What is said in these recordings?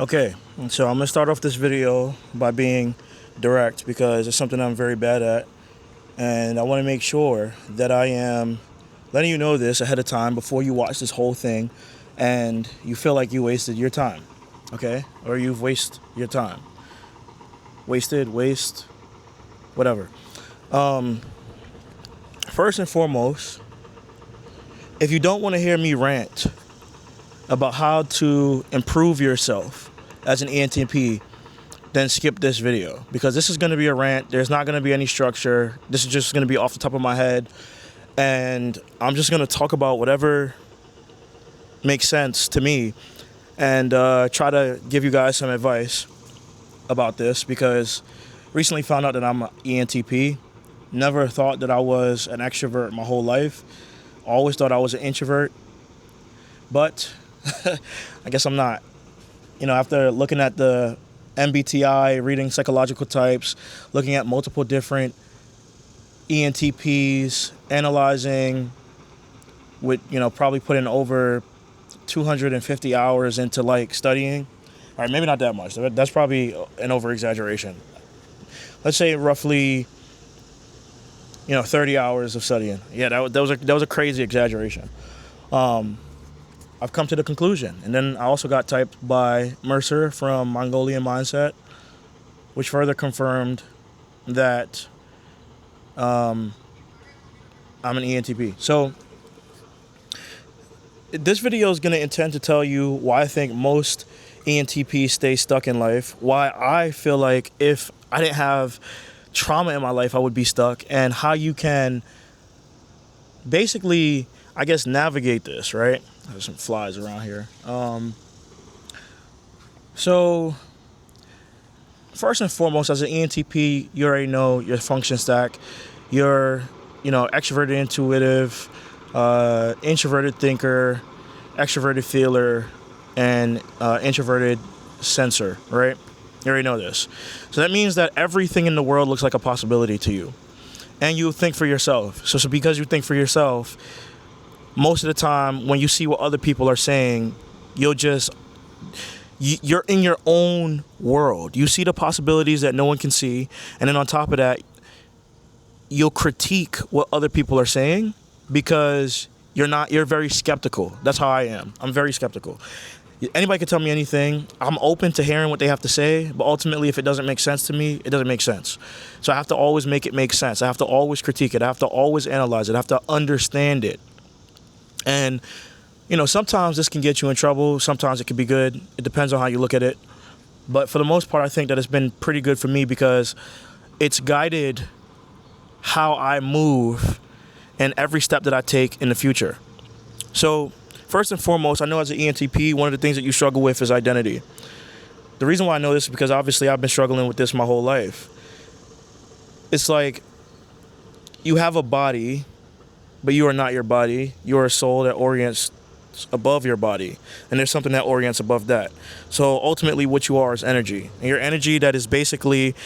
Okay, so I'm gonna start off this video by being direct because it's something I'm very bad at, and I want to make sure that I am letting you know this ahead of time before you watch this whole thing, and you feel like you wasted your time, okay? Or you've wasted your time, waste, whatever. First and foremost, if you don't want to hear me rant about how to improve yourself as an ENTP, then skip this video because this is going to be a rant. There's not going to be any structure. This is just going to be off the top of my head, and I'm just going to talk about whatever makes sense to me and try to give you guys some advice about this because recently found out that I'm an ENTP. Never thought that I was an extrovert my whole life. Always thought I was an introvert, but I guess I'm not. You know, after looking at the MBTI, reading psychological types, looking at multiple different ENTPs, analyzing with, probably putting over 250 hours into like studying. All right, maybe not that much. That's probably an over exaggeration. Let's say roughly, 30 hours of studying. Yeah, that was a crazy exaggeration. I've come to the conclusion. And then I also got typed by Mercer from Mongolian Mindset, which further confirmed that I'm an ENTP. So this video is going to intend to tell you why I think most ENTPs stay stuck in life, why I feel like if I didn't have trauma in my life, I would be stuck, and how you can basically, I guess, navigate this, right? There's some flies around here. So first and foremost, as an ENTP, you already know your function stack. You're, extroverted, intuitive, introverted thinker, extroverted feeler, and introverted sensor, right? You already know this. So that means that everything in the world looks like a possibility to you. And you think for yourself. So because you think for yourself, most of the time when you see what other people are saying, you're in your own world. You see the possibilities that no one can see. And then on top of that, you'll critique what other people are saying because you're very skeptical. That's how I am. I'm very skeptical. Anybody can tell me anything. I'm open to hearing what they have to say, but ultimately, if it doesn't make sense to me, it doesn't make sense. So I have to always make it make sense. I have to always critique it. I have to always analyze it. I have to understand it. And, sometimes this can get you in trouble. Sometimes it can be good. It depends on how you look at it. But for the most part, I think that it's been pretty good for me because it's guided how I move and every step that I take in the future. So first and foremost, I know as an ENTP, one of the things that you struggle with is identity. The reason why I know this is because obviously I've been struggling with this my whole life. It's like you have a body, but you are not your body. You are a soul that orients above your body, and there's something that orients above that. So ultimately what you are is energy. And your energy that is basically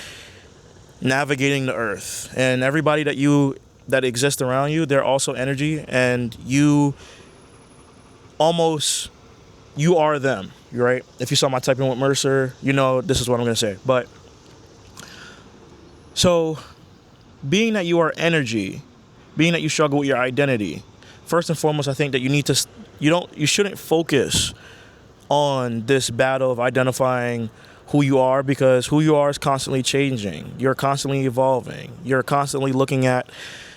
navigating the earth. And everybody that exists around you, they're also energy, and you are them, right? If you saw my typing with Mercer, this is what I'm going to say. But so being that you are energy, being that you struggle with your identity, first and foremost, I think that you shouldn't focus on this battle of identifying who you are, because who you are is constantly changing. You're constantly evolving. You're constantly looking at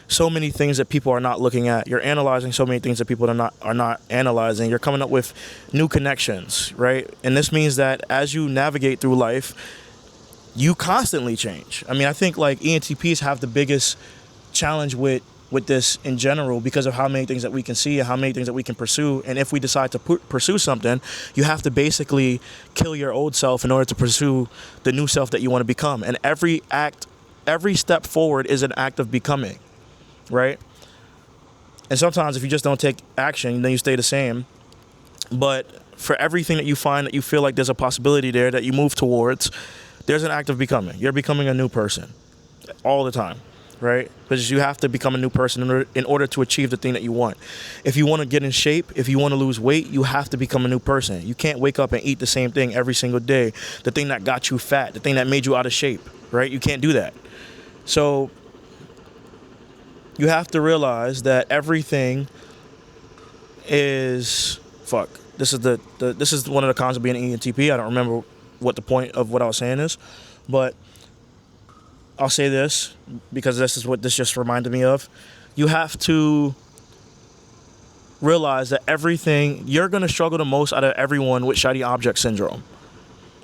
so many things that people are not looking at. You're analyzing so many things that people are not analyzing. You're coming up with new connections, right? And this means that as you navigate through life, you constantly change. I mean, I think like ENTPs have the biggest challenge with this in general because of how many things that we can see and how many things that we can pursue. And if we decide to pursue something, you have to basically kill your old self in order to pursue the new self that you want to become. And every step forward is an act of becoming. Right? And sometimes if you just don't take action, then you stay the same. But for everything that you find that you feel like there's a possibility there that you move towards, there's an act of becoming. You're becoming a new person all the time, right? Because you have to become a new person in order to achieve the thing that you want. If you want to get in shape, if you want to lose weight, you have to become a new person. You can't wake up and eat the same thing every single day. The thing that got you fat, the thing that made you out of shape, right? You can't do that. So you have to realize that everything is fuck. This is one of the cons of being an ENTP. I don't remember what the point of what I was saying is, but I'll say this because this is what this just reminded me of. You have to realize that everything, you're going to struggle the most out of everyone with shiny object syndrome,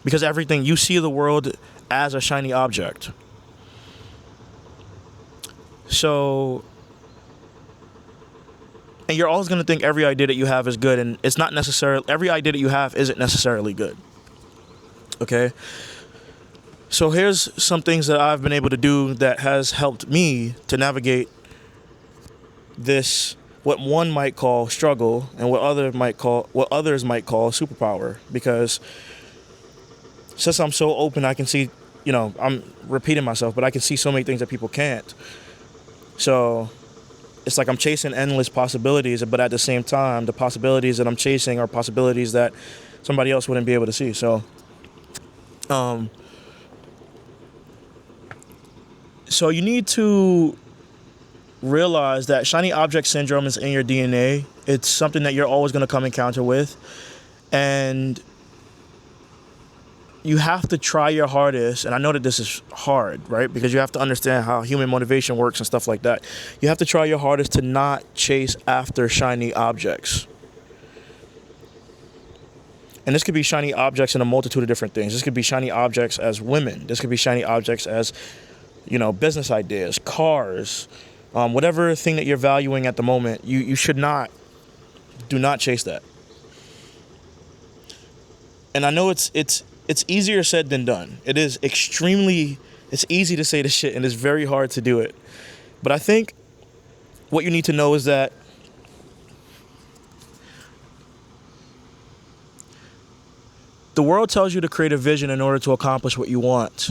because everything, you see the world as a shiny object. So, and you're always going to think every idea that you have is good, and it's not necessarily, every idea that you have isn't necessarily good. Okay? So here's some things that I've been able to do that has helped me to navigate this, what one might call struggle and what others might call superpower. Because since I'm so open, I can see, I'm repeating myself, but I can see so many things that people can't. So it's like I'm chasing endless possibilities, but at the same time, the possibilities that I'm chasing are possibilities that somebody else wouldn't be able to see. So you need to realize that shiny object syndrome is in your DNA. It's something that you're always going to come encounter with. And you have to try your hardest. And I know that this is hard, right? Because you have to understand how human motivation works and stuff like that. You have to try your hardest to not chase after shiny objects. And this could be shiny objects in a multitude of different things. This could be shiny objects as women. This could be shiny objects as business ideas, cars, whatever thing that you're valuing at the moment. You should do not chase that. And I know it's easier said than done. It's easy to say this shit and it's very hard to do it. But I think what you need to know is that the world tells you to create a vision in order to accomplish what you want.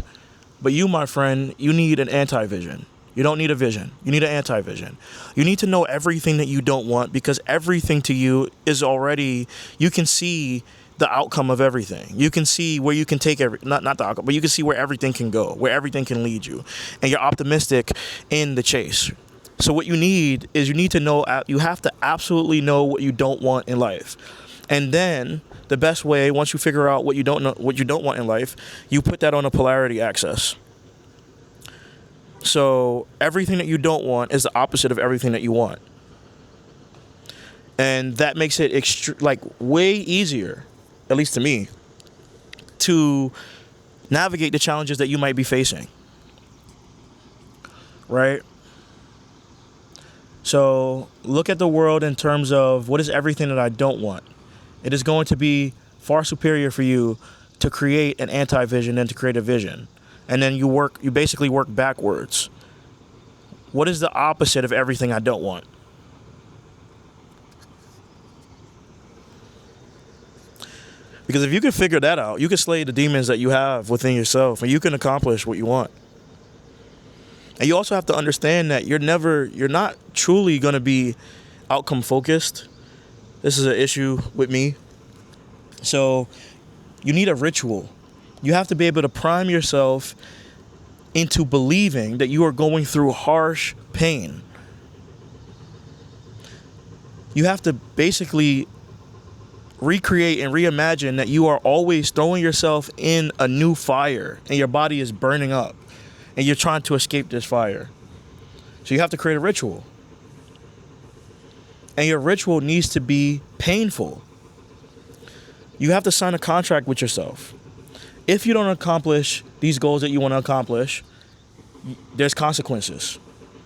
But you, my friend, you need an anti-vision. You don't need a vision. You need an anti-vision. You need to know everything that you don't want, because everything to you is already, you can see the outcome of everything. You can see where you can take not the outcome, but you can see where everything can go, where everything can lead you. And you're optimistic in the chase. So what you need is you have to absolutely know what you don't want in life. And then the best way, once you figure out what you don't want in life, you put that on a polarity axis. So everything that you don't want is the opposite of everything that you want. And that makes it way easier, at least to me, to navigate the challenges that you might be facing. Right? So look at the world in terms of what is everything that I don't want. It is going to be far superior for you to create an anti-vision than to create a vision. And then you basically work backwards. What is the opposite of everything I don't want? Because if you can figure that out, you can slay the demons that you have within yourself, and you can accomplish what you want. And you also have to understand that you're not truly going to be outcome focused. This is an issue with me. So you need a ritual. You have to be able to prime yourself into believing that you are going through harsh pain. You have to basically recreate and reimagine that you are always throwing yourself in a new fire and your body is burning up and you're trying to escape this fire. So you have to create a ritual. And your ritual needs to be painful. You have to sign a contract with yourself. If you don't accomplish these goals that you want to accomplish, there's consequences.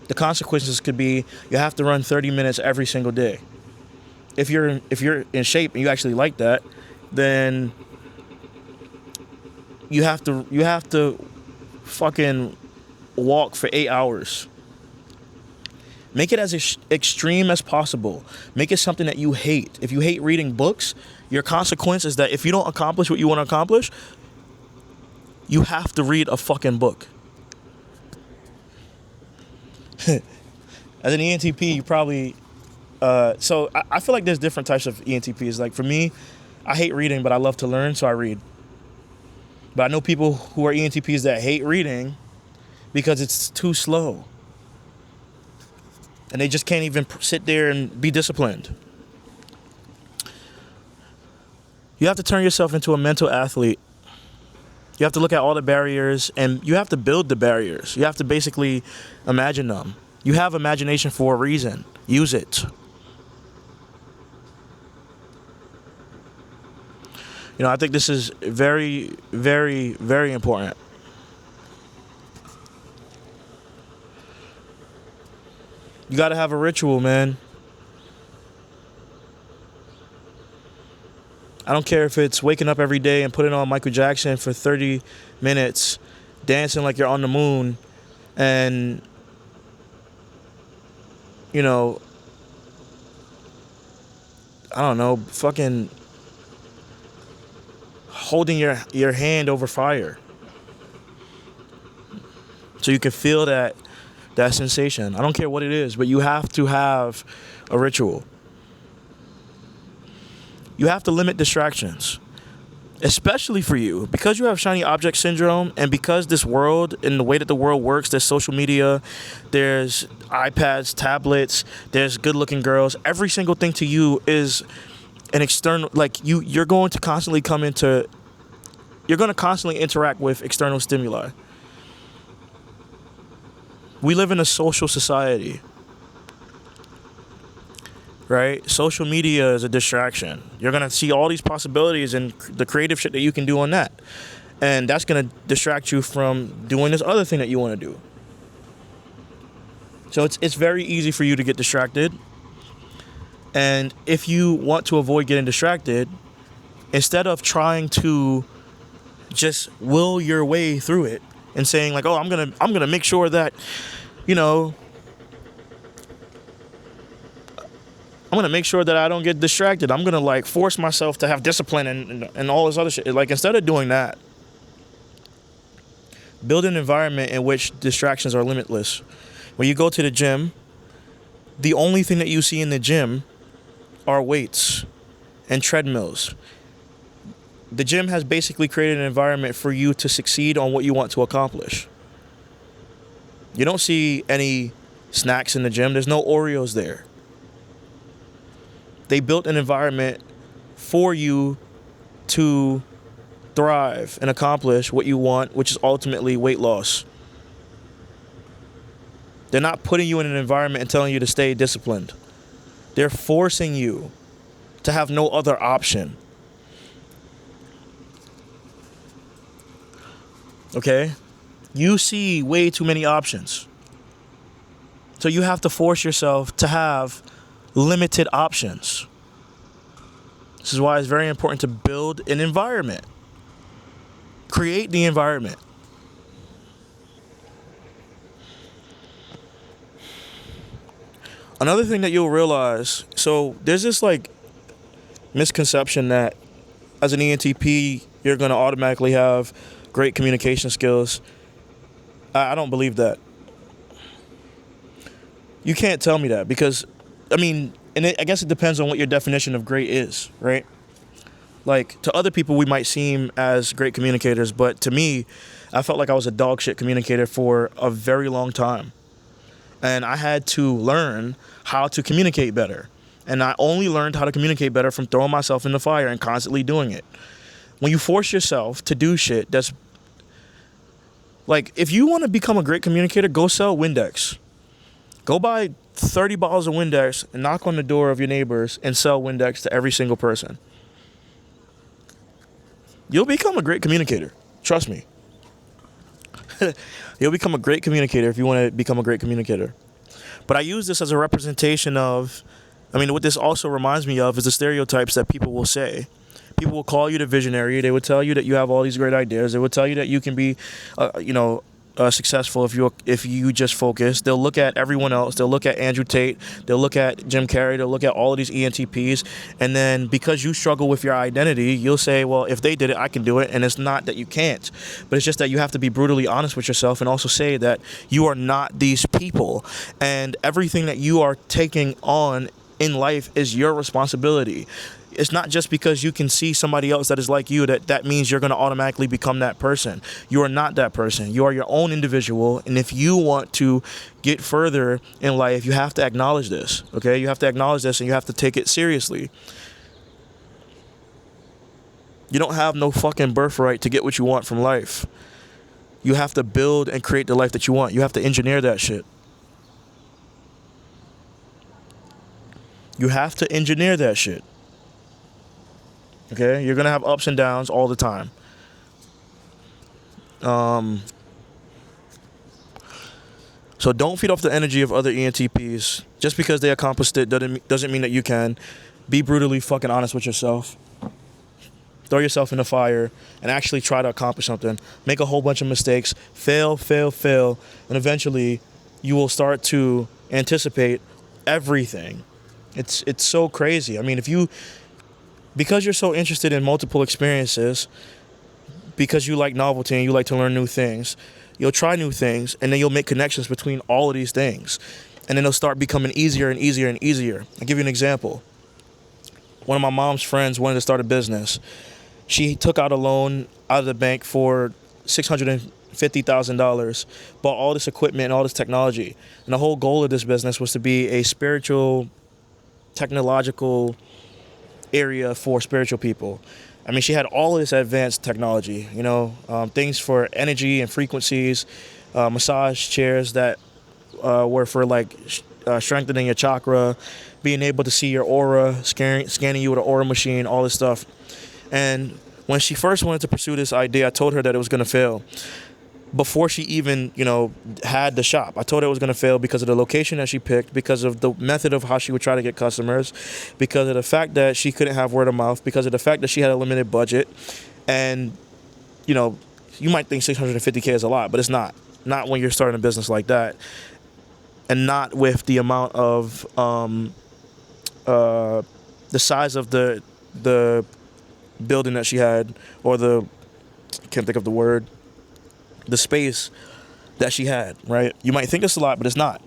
The consequences could be you have to run 30 minutes every single day. If you're in shape and you actually like that, then you have to fucking walk for 8 hours. Make it as extreme as possible. Make it something that you hate. If you hate reading books, your consequence is that if you don't accomplish what you want to accomplish, you have to read a fucking book. As an ENTP, you probably so I feel like there's different types of ENTPs. Like for me, I hate reading, but I love to learn, so I read. But I know people who are ENTPs that hate reading because it's too slow. And they just can't even sit there and be disciplined. You have to turn yourself into a mental athlete. You have to look at all the barriers and you have to build the barriers. You have to basically imagine them. You have imagination for a reason. Use it. I think this is very, very, very important. You got to have a ritual, man. I don't care if it's waking up every day and putting on Michael Jackson for 30 minutes, dancing like you're on the moon, and, I don't know, fucking holding your hand over fire so you can feel that sensation. I don't care what it is, but you have to have a ritual. You have to limit distractions, especially for you, because you have shiny object syndrome, and because this world and the way that the world works, there's social media, there's iPads, tablets, there's good-looking girls. Every single thing to you is an external, like you're going to constantly interact with external stimuli. We live in a social society, right? Social media is a distraction. You're going to see all these possibilities and the creative shit that you can do on that. And that's going to distract you from doing this other thing that you want to do. So it's very easy for you to get distracted. And if you want to avoid getting distracted, instead of trying to just will your way through it and saying like, oh, I'm gonna make sure that, I'm gonna make sure that I don't get distracted. I'm gonna like force myself to have discipline and all this other shit. Like instead of doing that, build an environment in which distractions are limitless. When you go to the gym, the only thing that you see in the gym are weights and treadmills. The gym has basically created an environment for you to succeed on what you want to accomplish. You don't see any snacks in the gym. There's no Oreos there. They built an environment for you to thrive and accomplish what you want, which is ultimately weight loss. They're not putting you in an environment and telling you to stay disciplined. They're forcing you to have no other option. Okay? You see way too many options. So you have to force yourself to have limited options. This is why it's very important to build an environment. Create the environment. Another thing that you'll realize, so there's this like misconception that as an ENTP, you're going to automatically have great communication skills. I don't believe that. You can't tell me that because, I guess it depends on what your definition of great is, right? Like, to other people, we might seem as great communicators, but to me, I felt like I was a dog shit communicator for a very long time. And I had to learn how to communicate better. And I only learned how to communicate better from throwing myself in the fire and constantly doing it. When you force yourself to do shit that's... Like, if you want to become a great communicator, go sell Windex. Go buy 30 bottles of Windex and knock on the door of your neighbors and sell Windex to every single person. You'll become a great communicator. Trust me. You'll become a great communicator if you want to become a great communicator. But I use this as a representation of... what this also reminds me of is the stereotypes that people will say. People will call you the visionary. They would tell you that you have all these great ideas. They would tell you that you can be, successful if you just focus. They'll look at everyone else. They'll look at Andrew Tate. They'll look at Jim Carrey. They'll look at all of these ENTPs, and then because you struggle with your identity, you'll say, well, if they did it, I can do it. And it's not that you can't, but it's just that you have to be brutally honest with yourself and also say that you are not these people, and everything that you are taking on in life is your responsibility. It's not just because you can see somebody else that is like you that means you're going to automatically become that person. You are not that person. You are your own individual, and if you want to get further in life, you have to acknowledge this, okay? You have to acknowledge this, and you have to take it seriously. You don't have no fucking birthright to get what you want from life. You have to build and create the life that you want. You have to engineer that shit. You have to engineer that shit. Okay? You're going to have ups and downs all the time. So don't feed off the energy of other ENTPs. Just because they accomplished it doesn't mean that you can. Be brutally fucking honest with yourself. Throw yourself in the fire and actually try to accomplish something. Make a whole bunch of mistakes. Fail. And eventually you will start to anticipate everything. It's so crazy. I mean, because you're so interested in multiple experiences, because you like novelty and you like to learn new things, you'll try new things, and then you'll make connections between all of these things. And then they'll start becoming easier and easier and easier. I'll give you an example. One of my mom's friends wanted to start a business. She took out a loan out of the bank for $650,000, bought all this equipment and all this technology. And the whole goal of this business was to be a spiritual, technological area for spiritual people. I mean, she had all of this advanced technology, things for energy and frequencies, massage chairs that were for strengthening your chakra, being able to see your aura, scanning you with an aura machine, all this stuff. And when she first wanted to pursue this idea, I told her that it was going to fail. Before she even, had the shop, I told her it was going to fail because of the location that she picked, because of the method of how she would try to get customers, because of the fact that she couldn't have word of mouth, because of the fact that she had a limited budget. And, you might think $650K is a lot, but it's not. Not when you're starting a business like that. And not with the amount of, the size of the building that she had, or I can't think of the word, the space that she had, right? You might think it's a lot, but it's not.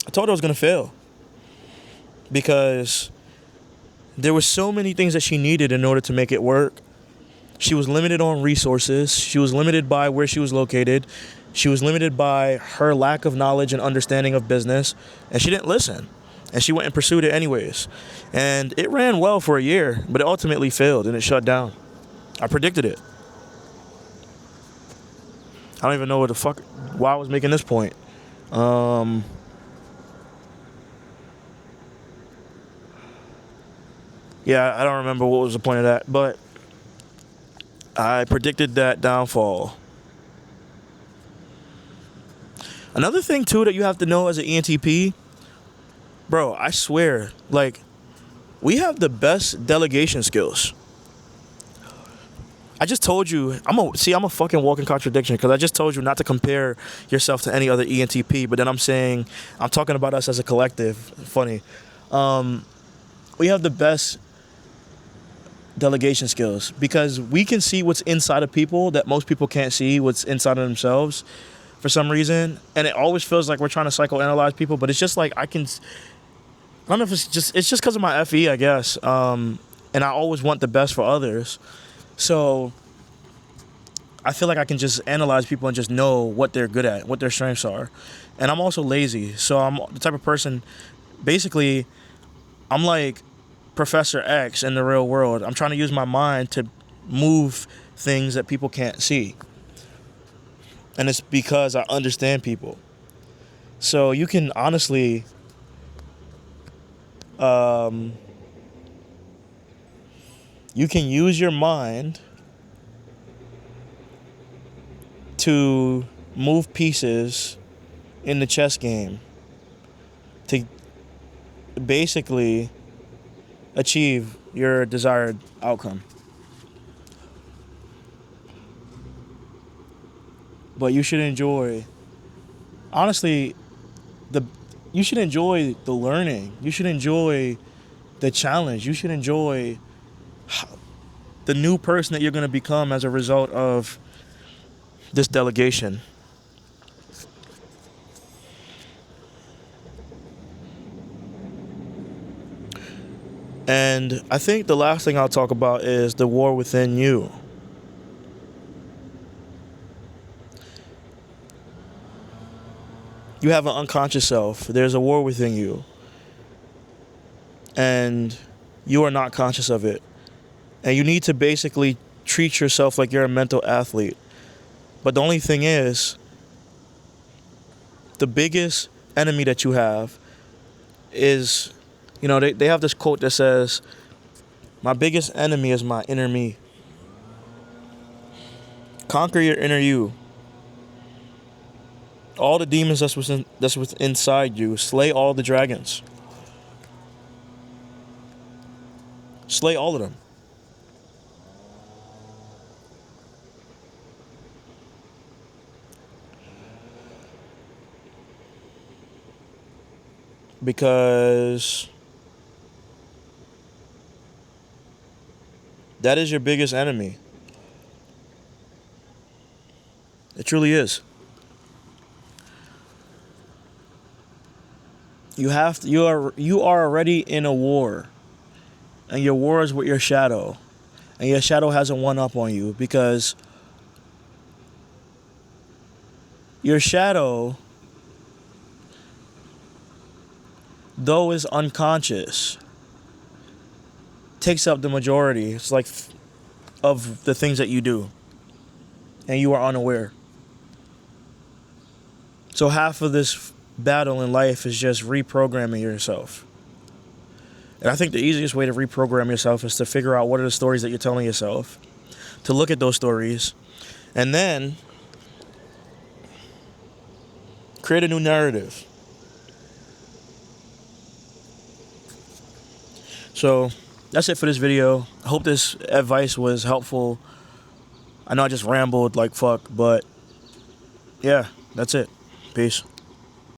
I told her I was going to fail because there were so many things that she needed in order to make it work. She was limited on resources. She was limited by where she was located. She was limited by her lack of knowledge and understanding of business, and she didn't listen. And she went and pursued it anyways. And it ran well for a year, but it ultimately failed and it shut down. I predicted it. I don't even know why I was making this point. Yeah, I don't remember what was the point of that, but I predicted that downfall. Another thing, too, that you have to know as an ENTP, bro, I swear, we have the best delegation skills. I just told you, I'm a fucking walking contradiction, because I just told you not to compare yourself to any other ENTP, but then I'm talking about us as a collective. Funny. We have the best delegation skills, because we can see what's inside of people that most people can't see what's inside of themselves for some reason, and it always feels like we're trying to psychoanalyze people, but it's just like I don't know if it's just because of my FE, I guess, and I always want the best for others. So I feel like I can just analyze people and just know what they're good at, what their strengths are. And I'm also lazy. So I'm the type of person, basically, I'm like Professor X in the real world. I'm trying to use my mind to move things that people can't see. And it's because I understand people. So you can honestly, you can use your mind to move pieces in the chess game to basically achieve your desired outcome. but you should enjoy, honestly, the you should enjoy the learning. You should enjoy the challenge. You should enjoy the new person that you're going to become as a result of this delegation. And I think the last thing I'll talk about is the war within you. You have an unconscious self. There's a war within you. And you are not conscious of it. And you need to basically treat yourself like you're a mental athlete. But the only thing is, the biggest enemy that you have is, they have this quote that says, my biggest enemy is my inner me. Conquer your inner you. All the demons that's within inside you. Slay all the dragons. Slay all of them. Because that is your biggest enemy. It truly is. You are already in a war. And your war is with your shadow. And your shadow hasn't won up on you, because your shadow, though is unconscious, takes up the majority. It's like of the things that you do. And you are unaware. So half of this battle in life is just reprogramming yourself. And I think the easiest way to reprogram yourself is to figure out what are the stories that you're telling yourself, to look at those stories, and then create a new narrative. So that's it for this video. I hope this advice was helpful. I know I just rambled like fuck, but yeah, that's it. Peace.